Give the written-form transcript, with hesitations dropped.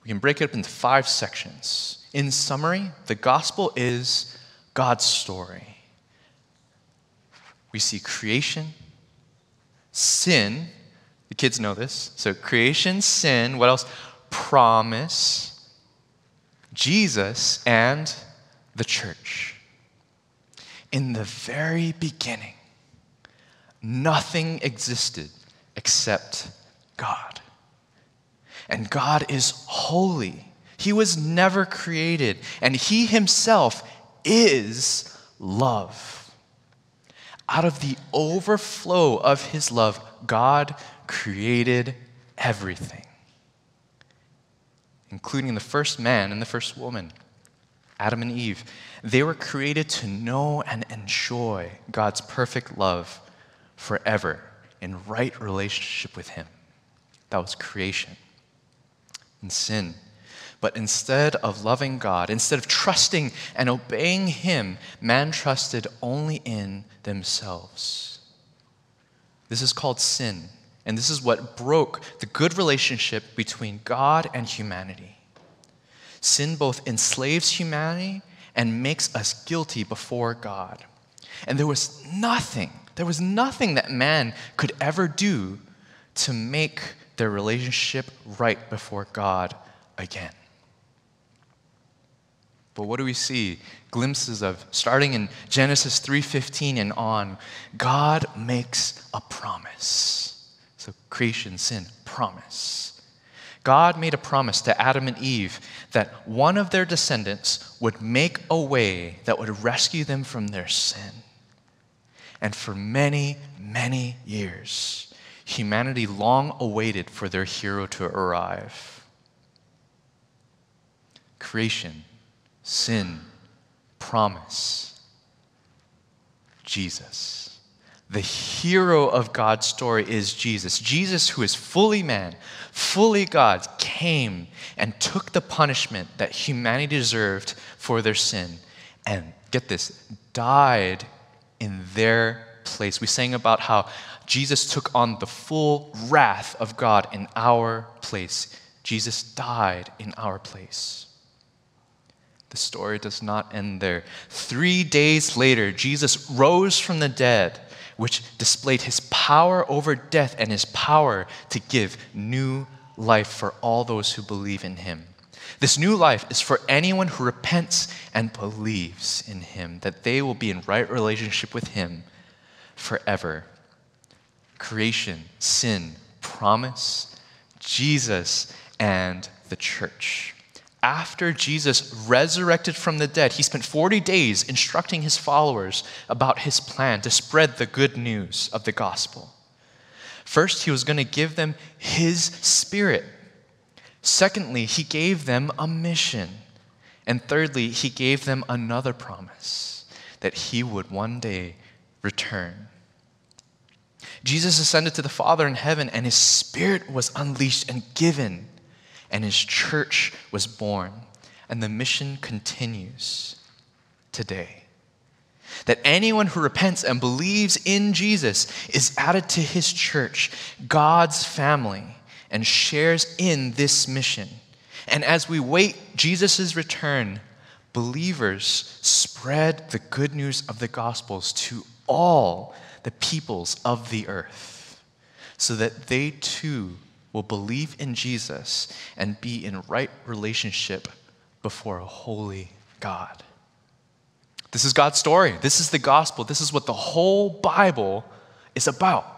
We can break it up into 5 sections. In summary, the gospel is God's story. We see creation, sin. The kids know this. So creation, sin, what else? Promise, Jesus, and the church. In the very beginning, nothing existed except God. And God is holy. He was never created, and he himself is love. Out of the overflow of his love, God created everything, including the first man and the first woman, Adam and Eve. They were created to know and enjoy God's perfect love forever in right relationship with him. That was creation. And sin. But instead of loving God, instead of trusting and obeying him, man trusted only in themselves. This is called sin. And this is what broke the good relationship between God and humanity. Sin both enslaves humanity and makes us guilty before God. And there was nothing that man could ever do to make their relationship right before God again. But what do we see? Glimpses of, starting in Genesis 3:15 and on, God makes a promise. So creation, sin, promise. God made a promise to Adam and Eve that one of their descendants would make a way that would rescue them from their sin. And for many, many years, humanity long awaited for their hero to arrive. Creation, sin, promise, Jesus. The hero of God's story is Jesus. Jesus, who is fully man, fully God, came and took the punishment that humanity deserved for their sin. And get this, died in their place. We sang about how Jesus took on the full wrath of God in our place. Jesus died in our place. The story does not end there. 3 days later, Jesus rose from the dead, which displayed his power over death and his power to give new life for all those who believe in him. This new life is for anyone who repents and believes in him, that they will be in right relationship with him forever. Creation, sin, promise, Jesus, and the church. After Jesus resurrected from the dead, he spent 40 days instructing his followers about his plan to spread the good news of the gospel. First, he was going to give them his Spirit. Secondly, he gave them a mission. And thirdly, he gave them another promise, that he would one day return. Jesus ascended to the Father in heaven, and his Spirit was unleashed and given, and his church was born. And the mission continues today. That anyone who repents and believes in Jesus is added to his church, God's family, and shares in this mission. And as we wait Jesus' return, believers spread the good news of the Gospels to all the peoples of the earth, so that they too will believe in Jesus and be in right relationship before a holy God. This is God's story. This is the gospel. This is what the whole Bible is about.